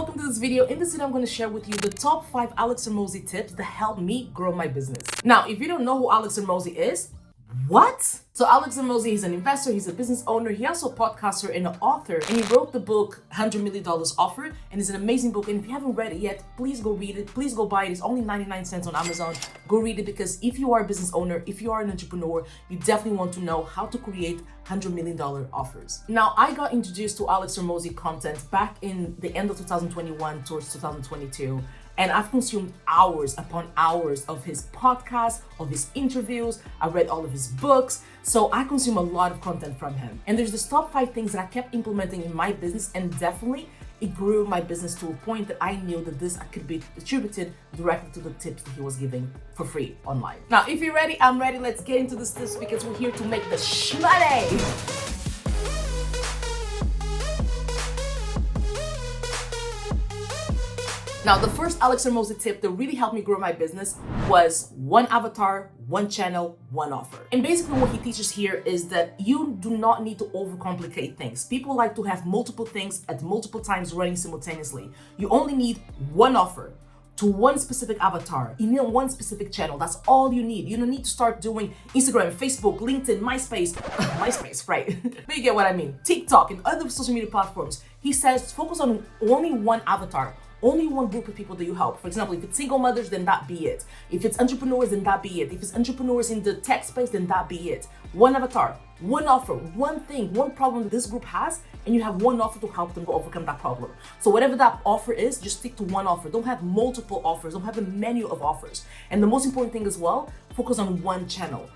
welcome to this video. In this video, I'm going to share with you the top 5 Alex Hormozi tips that help me grow my business. Now, if you don't know who Alex Hormozi is, what? So Alex Hormozi, he's an investor, he's a business owner, he's also a podcaster and an author, and he wrote the book $100 Million Offer, and it's an amazing book. And if you haven't read it yet, please go read it, please go buy it. It's only 99 cents on Amazon. Go read it, because if you are a business owner, if you are an entrepreneur, you definitely want to know how to create $100 million offers. Now, I got introduced to Alex Hormozi content back in the end of 2021 towards 2022. And I've consumed hours upon hours of his podcast, of his interviews. I read all of his books. So I consume a lot of content from him. And there's this top 5 things that I kept implementing in my business, and definitely it grew my business to a point that I knew that this could be attributed directly to the tips that he was giving for free online. Now, if you're ready, I'm ready. Let's get into this tips, because we're here to make the shmoney. Now, the first Alex Hormozi tip that really helped me grow my business was one avatar, one channel, one offer. And basically what he teaches here is that you do not need to overcomplicate things. People like to have multiple things at multiple times running simultaneously. You only need one offer to one specific avatar, you need one specific channel. That's all you need. You don't need to start doing Instagram, Facebook, LinkedIn, MySpace, right? But you get what I mean. TikTok and other social media platforms. He says focus on only one avatar, only one group of people that you help. For example, if it's single mothers, then that be it. If it's entrepreneurs, then that be it. If it's entrepreneurs in the tech space, then that be it. One avatar, one offer, one thing, one problem that this group has, and you have one offer to help them overcome that problem. So whatever that offer is, just stick to one offer. Don't have multiple offers. Don't have a menu of offers. And the most important thing as well, focus on one channel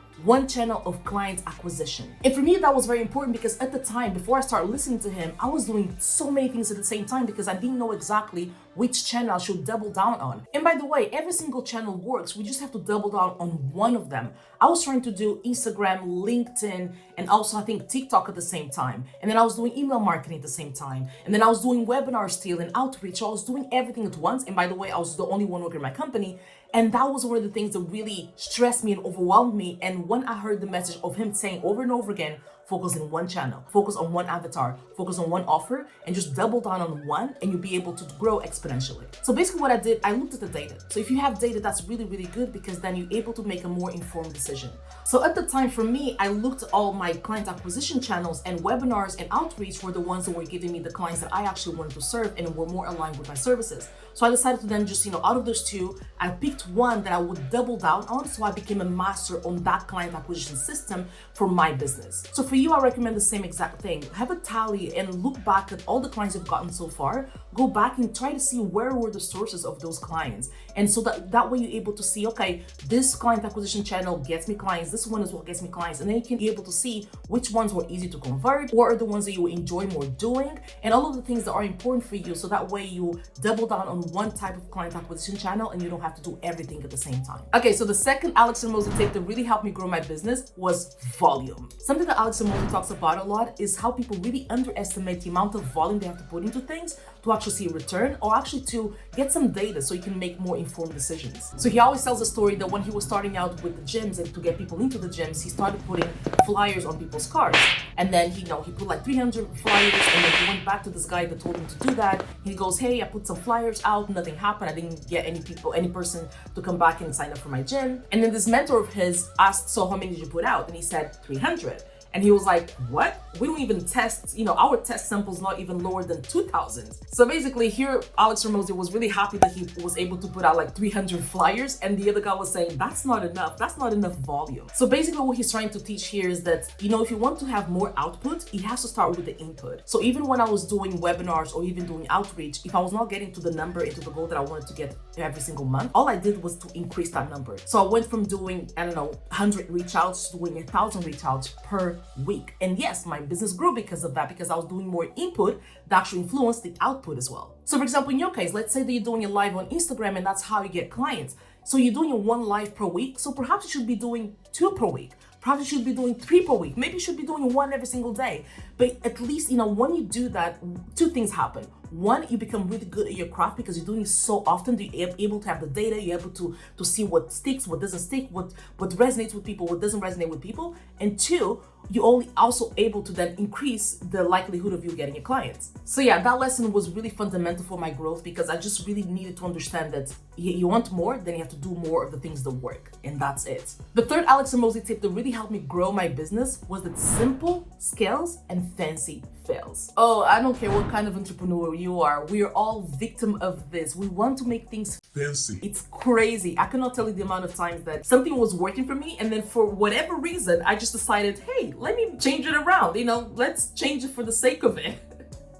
of client acquisition. And for me, that was very important, because at the time, before I started listening to him, I was doing so many things at the same time because I didn't know exactly which channel I should double down on. And by the way, every single channel works. We just have to double down on one of them. I was trying to do Instagram, LinkedIn, and also I think TikTok at the same time. And then I was doing email marketing at the same time. And then I was doing webinars still and outreach. So I was doing everything at once. And by the way, I was the only one working in my company. And that was one of the things that really stressed me and overwhelmed me. And when I heard the message of him saying over and over again, focus in one channel, focus on one avatar, focus on one offer, and just double down on one, and you'll be able to grow exponentially. So basically what I did, I looked at the data. So if you have data, that's really, really good, because then you're able to make a more informed decision. So at the time for me, I looked at all my client acquisition channels, and webinars and outreach were the ones that were giving me the clients that I actually wanted to serve and were more aligned with my services. So I decided to then just, out of those two, I picked one that I would double down on. So I became a master on that client acquisition system for my business. So for you, I recommend the same exact thing. Have a tally and look back at all the clients you've gotten so far. Go back and try to see where were the sources of those clients. And so that way you're able to see, okay, this client acquisition channel gets me clients, this one is what gets me clients. And then you can be able to see which ones were easy to convert, or are the ones that you enjoy more doing, and all of the things that are important for you. So that way you double down on one type of client acquisition channel and you don't have to do everything at the same time. Okay, so the second Alex Hormozi tip that really helped me grow my business was volume. Something that Alex Hormozi talks about a lot is how people really underestimate the amount of volume they have to put into things to actually see a return, or actually to get some data so you can make more informed decisions. So he always tells a story that when he was starting out with the gyms and to get people into the gyms, he started putting flyers on people's cars. And then he put like 300 flyers, and then he went back to this guy that told him to do that. He goes, hey, I put some flyers out, nothing happened. I didn't get any person to come back and sign up for my gym. And then this mentor of his asked, so how many did you put out? And he said 300. And he was like, what? We don't even test, our test sample's not even lower than 2,000. So basically here, Alex Hormozi was really happy that he was able to put out like 300 flyers. And the other guy was saying, that's not enough. That's not enough volume. So basically what he's trying to teach here is that, if you want to have more output, it has to start with the input. So even when I was doing webinars or even doing outreach, if I was not getting to the number and to the goal that I wanted to get every single month, all I did was to increase that number. So I went from doing, 100 reach outs to doing 1,000 reach outs per week. And yes, my business grew because of that, because I was doing more input that actually influenced the output as well. So for example, in your case, let's say that you're doing a live on Instagram and that's how you get clients. So you're doing one live per week. So perhaps you should be doing 2 per week. Perhaps you should be doing 3 per week. Maybe you should be doing 1 every single day. But at least, when you do that, 2 things happen. one, you become really good at your craft because you're doing it so often. You're able to have the data, you're able to see what sticks, what doesn't stick, what resonates with people, what doesn't resonate with people. And two, you're only also able to then increase the likelihood of you getting your clients. So yeah, that lesson was really fundamental for my growth because I just really needed to understand that you want more, then you have to do more of the things that work, and that's it. The third Alex Hormozi tip that really helped me grow my business was that simple scales and fancy fails. Oh, I don't care what kind of entrepreneur you are, we are all victim of this. We want to make things fancy. It's crazy. I cannot tell you the amount of times that something was working for me, and then for whatever reason, I just decided, hey, let me change it around. Let's change it for the sake of it.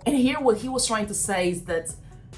And here, what he was trying to say is that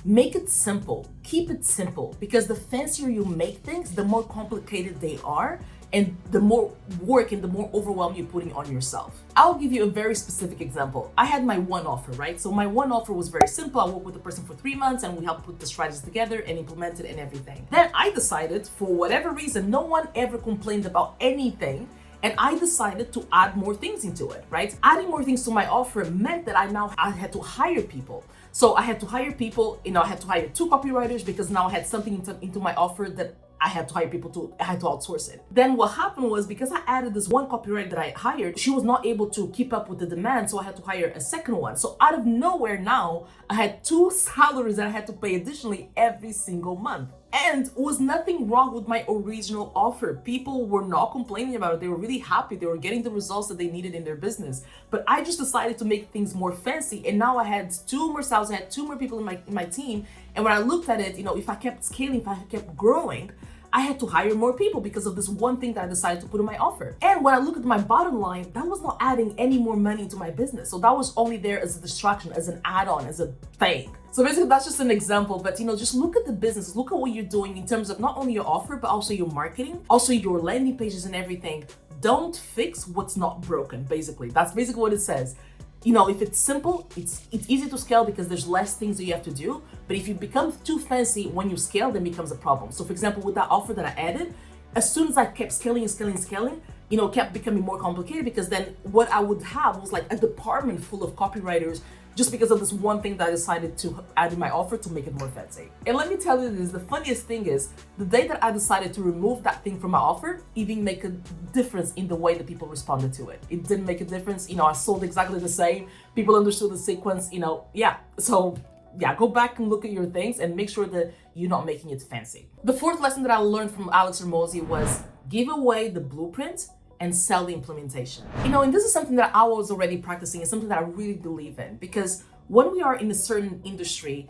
make it simple, keep it simple, because the fancier you make things, the more complicated they are, and the more work and the more overwhelm you're putting on yourself. I'll give you a very specific example. I had my one offer, right? So my one offer was very simple. I worked with the person for 3 months and we helped put the strategies together and implement it and everything. Then I decided, for whatever reason, no one ever complained about anything, and I decided to add more things into it, right? Adding more things to my offer meant that I had to hire people. So I had to hire people, I had to hire 2 copywriters because now I had something into my offer that I had to hire people I had to outsource it. Then what happened was, because I added this one copywriter that I hired, she was not able to keep up with the demand, so I had to hire a second one. So out of nowhere now, I had 2 salaries that I had to pay additionally every single month. And it was nothing wrong with my original offer. People were not complaining about it. They were really happy. They were getting the results that they needed in their business. But I just decided to make things more fancy. And now I had 2 more sales. I had 2 more people in my team. And when I looked at it, if I kept scaling, if I kept growing, I had to hire more people because of this one thing that I decided to put in my offer. And when I look at my bottom line, that was not adding any more money to my business. So that was only there as a distraction, as an add-on, as a thing. So basically that's just an example, but just look at the business, look at what you're doing in terms of not only your offer, but also your marketing, also your landing pages and everything. Don't fix what's not broken, basically. That's basically what it says. If it's simple, it's easy to scale because there's less things that you have to do. But if you become too fancy when you scale, then it becomes a problem. So for example, with that offer that I added, as soon as I kept scaling, it kept becoming more complicated, because then what I would have was like a department full of copywriters just because of this one thing that I decided to add in my offer to make it more fancy. And let me tell you this, the funniest thing is, the day that I decided to remove that thing from my offer, it didn't make a difference in the way that people responded to it. It didn't make a difference. I sold exactly the same. People understood the sequence, yeah. So yeah, go back and look at your things and make sure that you're not making it fancy. The fourth lesson that I learned from Alex Hormozi was give away the blueprint and sell the implementation. And this is something that I was already practicing, and something that I really believe in, because when we are in a certain industry,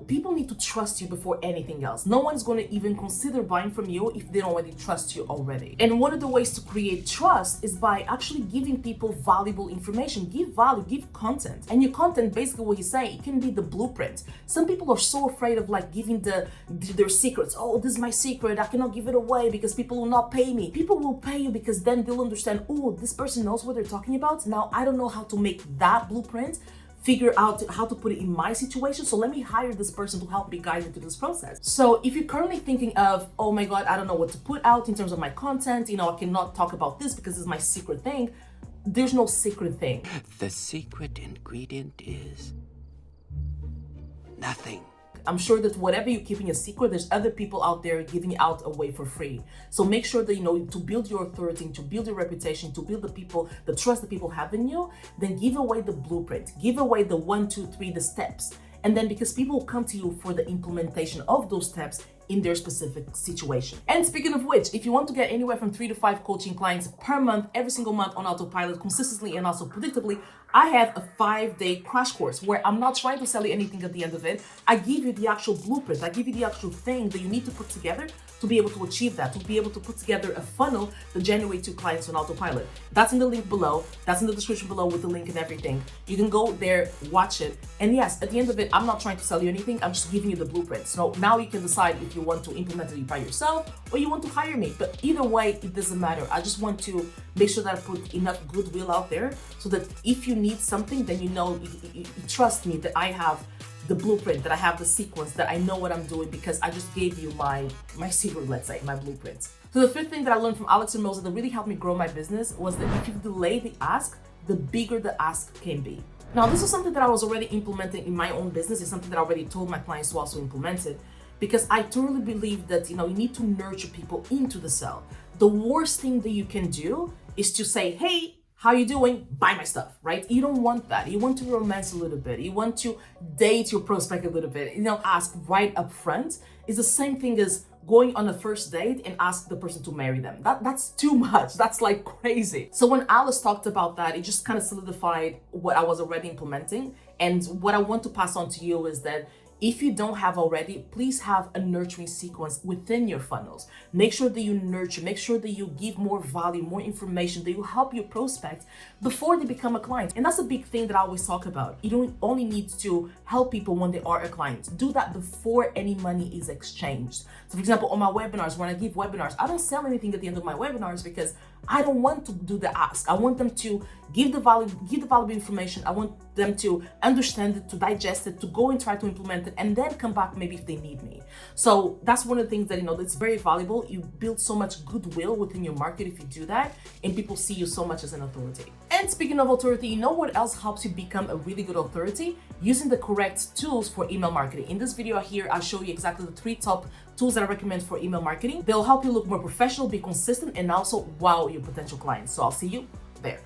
people need to trust you before anything else. No one's going to even consider buying from you if they don't already trust you already. And one of the ways to create trust is by actually giving people valuable information. Give value, give content. And your content, basically what he's saying, it can be the blueprint. Some people are so afraid of giving their secrets. Oh, this is my secret, I cannot give it away because people will not pay me. People will pay you because then they'll understand, oh, this person knows what they're talking about. Now I don't know how to make that blueprint, figure out how to put it in my situation, so let me hire this person to help me guide me through this process. So if you're currently thinking of, oh my God, I don't know what to put out in terms of my content, I cannot talk about this because it's my secret thing, there's no secret thing. The secret ingredient is nothing. I'm sure that whatever you're keeping a secret, there's other people out there giving it out away for free. So make sure that, to build your authority, to build your reputation, to build the trust that people have in you, then give away the blueprint, give away the 1, 2, 3, the steps. And then because people will come to you for the implementation of those steps in their specific situation. And speaking of which, if you want to get anywhere from 3 to 5 coaching clients per month, every single month on autopilot, consistently and also predictably, I have a 5-day crash course where I'm not trying to sell you anything at the end of it. I give you the actual blueprint. I give you the actual thing that you need to put together to be able to achieve that, to be able to put together a funnel that generates you clients on autopilot. That's in the link below. That's in the description below with the link and everything. You can go there, watch it. And yes, at the end of it, I'm not trying to sell you anything. I'm just giving you the blueprint. So now you can decide if you want to implement it by yourself or you want to hire me. But either way, it doesn't matter. I just want to make sure that I put enough goodwill out there so that if you need something, then you trust me that I have the blueprint, that I have the sequence, that I know what I'm doing because I just gave you my secret, let's say, my blueprint. So the fifth thing that I learned from Alex Hormozi that really helped me grow my business was that if you delay the ask, the bigger the ask can be. Now, this is something that I was already implementing in my own business. It's something that I already told my clients to also implement it, because I truly believe that, you need to nurture people into the sale. The worst thing that you can do is to say, hey, how you doing? Buy my stuff, right? You don't want that. You want to romance a little bit. You want to date your prospect a little bit. Ask right up front. It's the same thing as going on a first date and ask the person to marry them. That's too much. That's like crazy. So when Alice talked about that, it just kind of solidified what I was already implementing. And what I want to pass on to you is that if you don't have already, please have a nurturing sequence within your funnels. Make sure that you nurture, make sure that you give more value, more information, that you help your prospects before they become a client. And that's a big thing that I always talk about. You don't only need to help people when they are a client. Do that before any money is exchanged. So for example, on my webinars, when I give webinars, I don't sell anything at the end of my webinars because I don't want to do the ask. I want them to give the valuable information. I want them to understand it, to digest it, to go and try to implement it, and then come back maybe if they need me. So that's one of the things that, that's very valuable. You build so much goodwill within your market if you do that, and people see you so much as an authority. And speaking of authority, you know what else helps you become a really good authority? Using the correct tools for email marketing. In this video here, I'll show you exactly the 3 top tools that I recommend for email marketing. They'll help you look more professional, be consistent, and also wow your potential clients. So I'll see you there.